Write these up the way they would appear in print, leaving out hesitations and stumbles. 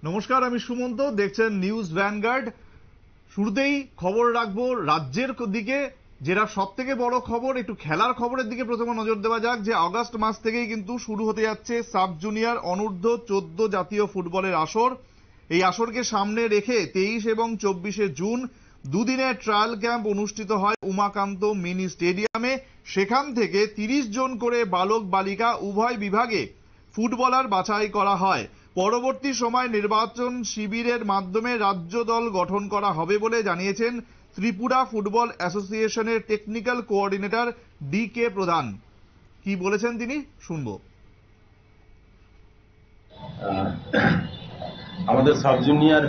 নমস্কার, আমি সুমন্ত, দেখছেন নিউজ ভ্যানগার্ড। শুরুতেই খবর রাখবো রাজ্যের দিকে, যেটা সব থেকে বড় খবর। একটু খেলার খবরের দিকে প্রথমে নজর দেওয়া যাক। যে আগস্ট মাস থেকেই কিন্তু শুরু হতে যাচ্ছে সাব জুনিয়র অনূর্ধ্ব 14 জাতীয় ফুটবলের আসর। এই আসরকে সামনে রেখে 23 এবং 24 জুন দুদিনের ট্রায়াল ক্যাম্প অনুষ্ঠিত হয় উমাকান্ত মিনি স্টেডিয়ামে। সেখান থেকে 30 জন করে বালক বালিকা উভয় বিভাগে ফুটবলার বাছাই করা হয়। পরবর্তী সময় নির্বাচন শিবিরের মাধ্যমে রাজ্য দল গঠন করা হবে বলে জানিয়েছেন ত্রিপুরা ফুটবল অ্যাসোসিয়েশনের টেকনিক্যাল কোঅর্ডিনেটর DK প্রধান। কি বলেছেন তিনি, শুনবো। আমাদের sub junior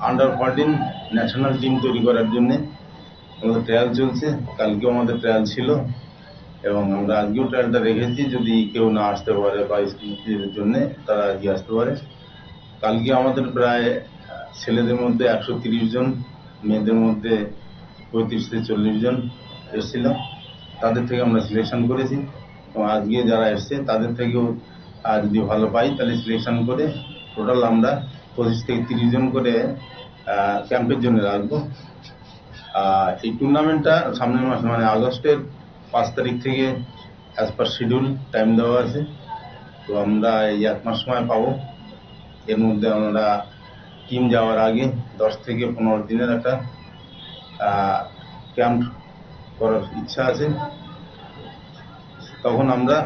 under 14 national team তৈরি করার জন্য আমাদের ট্রায়াল চলছে। কালকেও আমাদের ট্রায়াল ছিল এবং আমরা আজকেও ট্রায়ালটা রেখেছি। যদি কেউ না আসতে পারে বা স্কুলের জন্য, তারা আজকে আসতে পারে। কালকে আমাদের প্রায় ছেলেদের মধ্যে 130 জন, মেয়েদের মধ্যে 35 থেকে 40 জন এসেছিল। তাদের থেকে আমরা সিলেকশন করেছি এবং আজকে যারা এসছে তাদের থেকেও যদি ভালো পাই তাহলে সিলেকশন করে টোটাল আমরা 25 থেকে 30 জন করে ক্যাম্পের জন্য রাখবো। এই টুর্নামেন্টটা সামনের মাসে মানে আগস্টের 5 তারিখ থেকে অ্যাজ পার শিডিউল টাইম দেওয়া আছে। তো আমরা এই 1 মাস সময় পাবো। এর মধ্যে আমরা টিম যাওয়ার আগে 10 থেকে 15 দিনের একটা ক্যাম্প করার ইচ্ছা আছে। তখন আমরা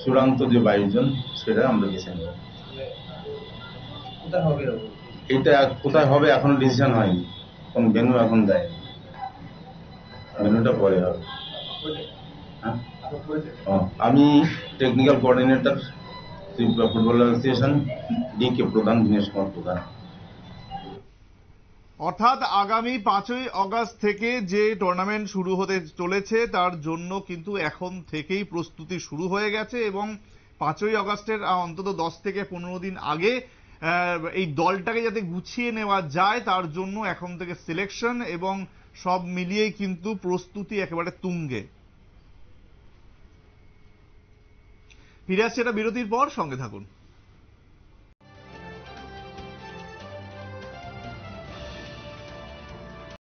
চূড়ান্ত যে 22 জন সেটা আমরা বেছে নেব। এটা কোথায় হবে এখনো ডিসিশন হয়নি, কোন ভেন্যু এখন দেয়নি, ভেন্যুটা পরে হবে। আমি technical coordinator Tripura football association, DK প্রধান, দীনেশ কুমার প্রধান। অর্থাৎ আগামী 5ই আগস্ট থেকে যে টুর্নামেন্ট শুরু হতে চলেছে তার জন্য কিন্তু এখন থেকেই প্রস্তুতি শুরু হয়ে গেছে এবং 5ই আগস্টের অন্তত 10 থেকে 15 দিন আগে এই দলটাকে যাতে গুছিয়ে নেওয়া যায় তার জন্য এখন থেকে সিলেকশন এবং সব মিলিয়েই কিন্তু প্রস্তুতি একেবারে তুঙ্গে। ফিরে আসছে এটা বিরতির পর, সঙ্গে থাকুন।